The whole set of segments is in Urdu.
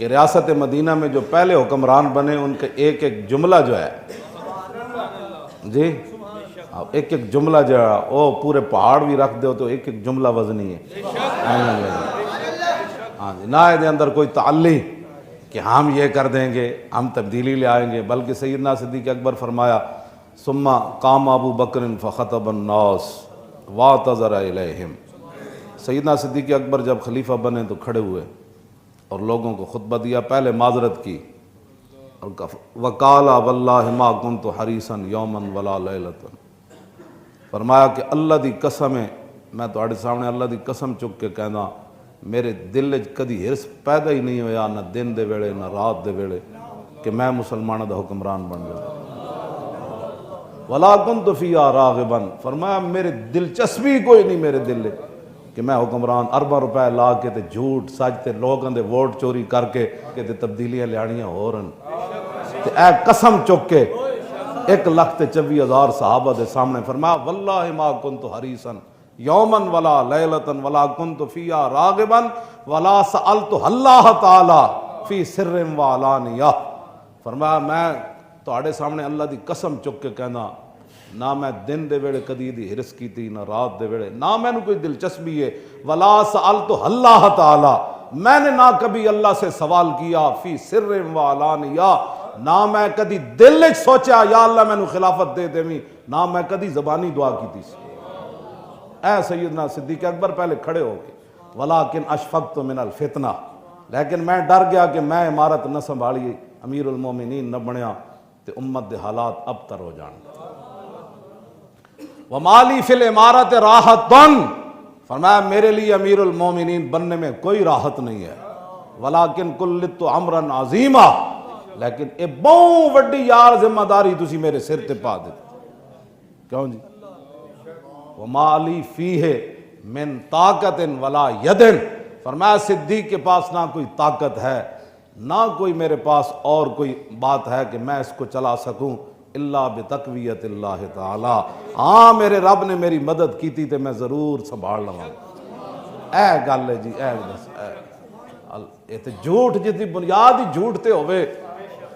کہ ریاست مدینہ میں جو پہلے حکمران بنے ان کے ایک ایک جملہ جو ہے جی ایک ایک جملہ جو ہے وہ پورے پہاڑ بھی رکھ دو تو ایک ایک جملہ وزنی ہے۔ ہاں جی، نہ دے اندر کوئی تعلی کہ ہم یہ کر دیں گے، ہم تبدیلی لے آئیں گے، بلکہ سیدنا صدیق اکبر فرمایا ثم قام ابو بکر فخطب الناس واعتذر الیہم۔ سیدنا صدیق اکبر جب خلیفہ بنے تو کھڑے ہوئے اور لوگوں کو خطبہ دیا، پہلے معذرت کی اور وقال واللہ ما کنت حریصا یوما ولا لیلۃ، فرمایا کہ اللہ دی قسم ہے، میں تہاڈے سامنے اللہ دی قسم چک کے کہنا میرے دل وچ کدی ہرس پیدا ہی نہیں ہویا، نہ دن دے ویلے نہ رات دے ویلے، کہ میں مسلمانوں دا حکمران بن جاؤں۔ ولا کنت فیہا راغبا، فرمایا میرے دلچسپی کوئی نہیں میرے دل وچ کہ میں حکمران ارباں روپے لا کے تے جھوٹ سچ تے لوگاں دے ووٹ چوری کر کے کہ تے تبدیلیاں لیانیاں ہو رہن، تے اے قسم چک کے 1,24,000 صحابہ دے سامنے فرمایا واللہ ما کنت حریصا یوما ولا لیلۃ ولا کنت فیہا راغبا ولا سألت اللہ تعالی فی سر و علانیہ، فرمایا میں تہاڈے سامنے اللہ دی قسم چک کے کہنا نہ میں دن دے ویلے کدی دی ہرس کیتی نہ رات دے ویلے، نہ میں نے کوئی دلچسپی ہے، ولا سألت اللہ تعالی، میں نے نہ کبھی اللہ سے سوال کیا فی سر و علانیہ، نہ میں کدی دل وچ سوچا یا اللہ میں نے خلافت دے دیویں، نہ میں کدی زبانی دعا کیتی سی۔ اے سیدنا صدیق اکبر پہلے کھڑے ہو کے ولیکن اشفقت من الفتنہ، لیکن میں ڈر گیا کہ میں امارت نہ سنبھالی امیر المومنین نہ بنیا تے امت دے حالات ابتر ہو جان۔ ومالی فی الامارت راحت، فرمایا میرے لیے امیر المومنین بننے میں کوئی راحت نہیں ہے، ولیکن کلت امرا عظیما، لیکن اے بہت وڈی یار ذمہ داری تسی میرے سر تے پا دیتے۔ کیوں جی؟ وما لی فیہ من طاقت ولا ید، فرمایا صدیق کے پاس نہ کوئی طاقت ہے نہ کوئی میرے پاس اور کوئی بات ہے کہ میں اس کو چلا سکوں الا بتقویت اللہ تعالی، ہاں میرے رب نے میری مدد کی تھی تے میں ضرور سنبھال لواں۔ اے گل ہے جی، اے دس اے تے جھوٹ جدی بنیاد ہی جھوٹ تے ہوئے،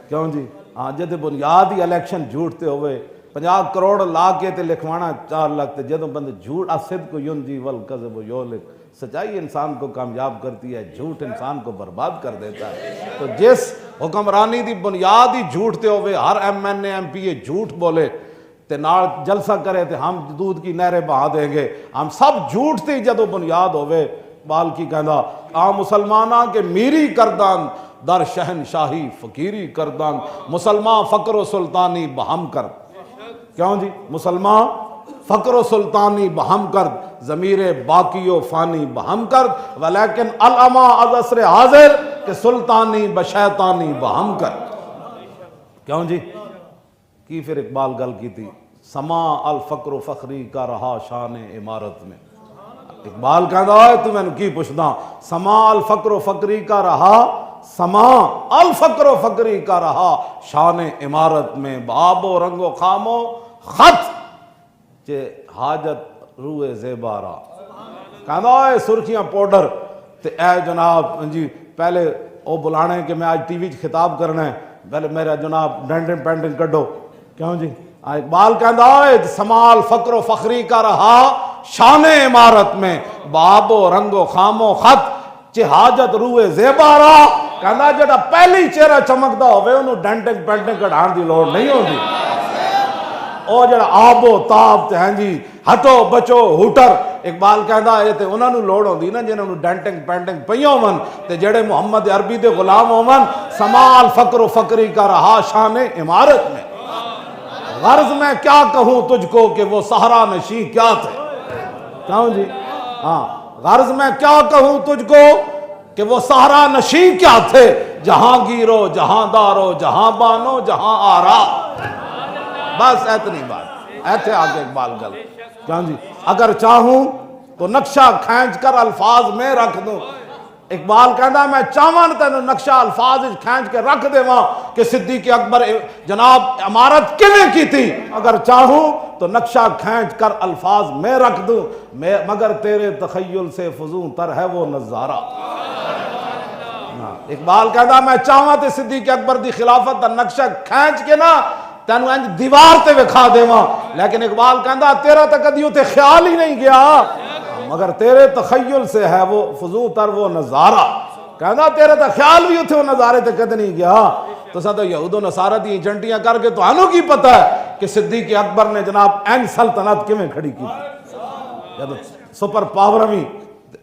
کیوں جی؟ ہاں جدی بنیاد ہی الیکشن جھوٹ تے ہوئے، 50 کروڑ لا کے تے لکھوانا 4 لاکھ تے جدوں بندے جھوٹ الصدق ینجی والکذب یہلک، سچائی انسان کو کامیاب کرتی ہے، جھوٹ انسان کو برباد کر دیتا ہے۔ تو جس حکمرانی دی بنیاد ہی جھوٹ تے ہوئے، ہر M N A M P A جھوٹ بولے تے نال جلسہ کرے تے ہم دودھ کی نہریں بہا دیں گے، ہم سب جھوٹ تے جدوں بنیاد ہوئے، بال کی کہندا آ مسلماناں کے میری کردان در شہنشاہی فقیری کردان، مسلمان فقر و سلطانی بہم کر، کیوں جی؟ مسلمان فقر و سلطانی بہم کرد، ضمیر باقی و فانی بہم کرد، ولیکن العما از عصر حاضر کہ سلطانی بشیطانی بہم کرد۔ کیوں جی؟ کی پھر اقبال گل کی تھی سما الفقر و فخری کا رہا شان عمارت میں، اقبال کہتا ہے تو میں نے کی پوچھدا سما الفقر و فقری کا رہا، سما الفقر و فقری کا رہا شان عمارت میں، باب و رنگ و خام و خط چے حاجت روئے زیبارا، کہنا ہے سرخیاں پوڈر تے اے جناب جی پہلے او بلانے کہ میں آج ٹی وی خطاب کرنا ہے، پہلے میرا جناب ڈینڈن پینڈن کڈو، کیوں جی؟ اقبال کہنا ہے سمال فقر و فخری کا رہا شان عمارت میں، باب و رنگ و خام و خط چے حاجت روئے زیبارا، کہنا جڑا پہلی چہرہ چمکدا ہوئے انہوں ڈینڈن پینڈن کڈھان دی لوڑ نہیں ہوندی، او جڑا آب و تاب تے ہیں جی ہٹو بچو ہوٹر، اقبال کہندا ہے تے انہاں نوں لوڑ ہوندی نا جنہاں نوں ڈینٹنگ پینٹنگ پئی ہون تے جڑے محمد عربی دے غلام ہون، سمال فقر و فقری کا رہا شان عمارت میں، غرض میں کیا کہوں تجھ کو کہ وہ صحرا نشی کیا تھے، کیوں جی؟ ہاں غرض میں کیا کہوں تجھ کو کہ وہ صحرا نشی کیا تھے، جہاں گیرو جہاں دارو جہاں بانو جہاں آرا، بس اتنی بات، ایتھے آگے اقبال گل، کیوں جی؟ اگر چاہوں تو نقشہ کھینچ کر الفاظ میں رکھ دوں، اقبال کہندا میں چاہواں تینوں نقشہ الفاظ کھینچ کے رکھ دیواں کہ صدیق اکبر جناب عمارت کیویں کی تھی، اگر چاہوں تو نقشہ کھینچ کر الفاظ میں رکھ دوں، مگر تیرے تخیل سے فزوں تر ہے وہ نظارہ۔ اقبال کہتا میں چاہواں تے صدیق اکبر دی خلافت دا نقشہ کھینچ کے نا تینوں انج دیوار تے وکھا دیواں، لیکن اقبال کہتا تیرا تے کدی اوتے خیال ہی نہیں گیا، مگر تیرے تخیل سے ہے وہ فضو تر وہ نظارہ، کہتا تیرے تے خیال بھی اوتھے وہ نظارے تے کد نہیں گیا۔ تو سا تو یہود و نصارہ دی ایجنٹیاں کر کے تو انہوں کی پتہ ہے کہ صدیق اکبر نے جناب این سلطنت کیویں کھڑی کی، جب سپر پاور بھی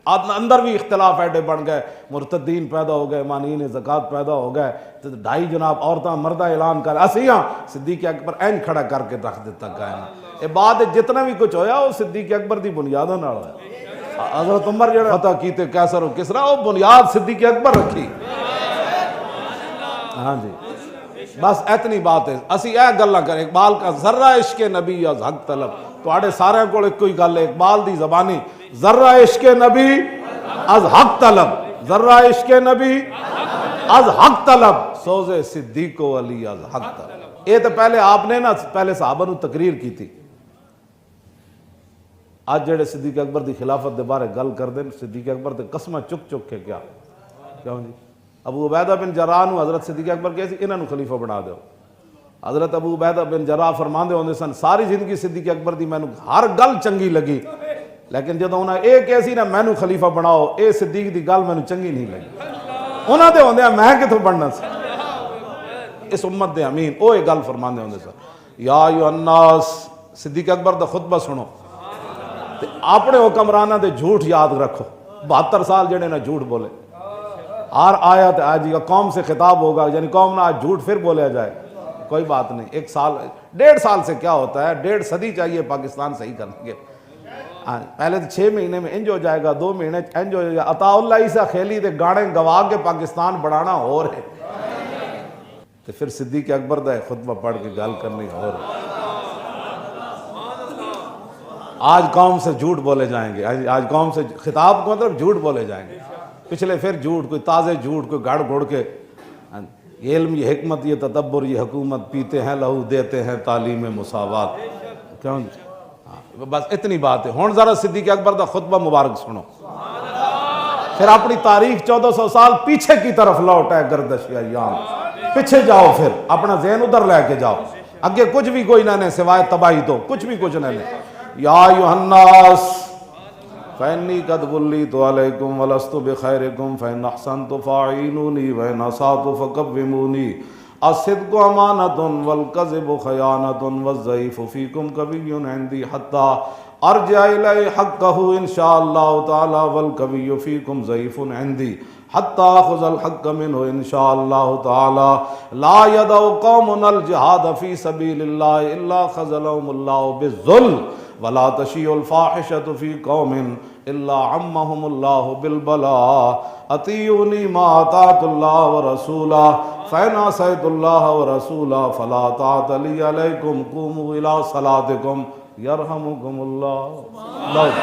اندر بھی اختلاف ایڈے بن گئے، مرتدین پیدا ہو گئے، مانعین زکوٰۃ پیدا ہو گئے، تو ڈھائی جناب عورتاں مردہ اعلان کر اسیاں صدیق اکبر این کھڑا کر کے رکھ دیتا قائم۔ اے بعد جتنا بھی کچھ ہویا وہ صدیق اکبر دی بنیادوں نال ہویا۔ حضرت عمر جڑے فتح کیتے کیسر و کسرا وہ بنیاد صدیق اکبر رکھی۔ ہاں جی بس اتنی بات ہے، اسی اے گل نہ کریں۔ اقبال کا ذرہ عشق نبی از حق طلب، تواڈے سارے کول ایک کوئی گل ہے اقبال دی زبانی، ذرہ عشق نبی از حق طلب، ذرہ عشق نبی از حق طلب، سوزے صدیق و علی از حق طلب۔ یہ تو پہلے آپ نے نا پہلے صحابہ نو تقریر کی تھی، آج جڑے صدیق اکبر دی خلافت دے بارے گل کر دیں، صدیق اکبر تے قسمہ چک چک کے کیا کیوں جی ابو عبیدہ بن جراح نو حضرت صدیق اکبر کہے سی انہاں نو خلیفہ بنا دیو۔ حضرت ابو عبیدہ بن جراح فرماندے ہوندے سن ساری زندگی صدیق اکبر دی مینوں ہر گل چنگی لگی، لیکن جدوں انہاں اے کہے سی نا مینوں خلیفہ بناؤ اے صدیق دی گل مینوں چنگی نہیں لگی، انہاں دے ہوندے میں کتھوں بننا سی اس امت دے امین، او اے گل فرماندے ہوندے سن یا ایھا الناس۔ صدیق اکبر دا خطبہ سنو تے اپنے حکمراناں دے جھوٹ یاد رکھو، 72 سال جڑے نا جھوٹ بولے، ہر آیت آج قوم سے خطاب ہوگا، یعنی قوم نہ آج جھوٹ پھر بولیا جائے، کوئی بات نہیں، 1 سال 1.5 سال سے کیا ہوتا ہے، 1.5 صدی چاہیے پاکستان صحیح کرنے کے۔ پہلے تو 6 مہینے میں انج ہو جائے گا، 2 مہینے انج ہو جائے گا، عطا اللہ عیسیٰ خیلی دے گاڑے گوا کے پاکستان بڑھانا ہو رہے، تو پھر صدیق اکبر دا خطبہ پڑھ کے گل کرنی ہو رہے۔ آج قوم سے جھوٹ بولے جائیں گے، آج قوم سے خطاب کو مطلب جھوٹ بولے جائیں گے، پچھلے پھر جھوٹ، کوئی تازے جھوٹ، کوئی گڑ گھڑ کے، یہ علم یہ حکمت یہ تدبر یہ حکومت، پیتے ہیں لہو دیتے ہیں تعلیم مساوات، کیوں بس اتنی بات ہے۔ ہون ذرا صدیق اکبر دا خطبہ مبارک سنو، پھر اپنی تاریخ 1400 سال پیچھے کی طرف لوٹ ہے گردش ایام، پیچھے جاؤ، پھر اپنا ذہن ادھر لے کے جاؤ، اگے کچھ بھی کوئی نہ سوائے تباہی تو کچھ بھی کچھ نہ یا ایھا الناس فإنی قد وليت علیکم ولست بخیرکم فإن احسنت فاعینونی وإن اسأت فقومونی الصدق امانۃ والکذب خیانۃ والضعیف فیکم قوی عندی حتی ارجع الی حقہ ان شاء اللہ تعالی والقوی فیکم ضعیف عندی حتی اخذ الحق منہ ان شاء اللہ تعالی لا یدع قوم الجہاد فی سبیل اللہ الا خذلهم اللہ بالذل ولا تشیع الفاحشۃ فی قوم الا عمهم اللہ بالبلاء اطیعونی ما اطعت اللہ ورسولہ فإن عصیت اللہ ورسولہ فلا طاعۃ لی علیکم قوموا الی صلاتکم یرحمکم اللہ۔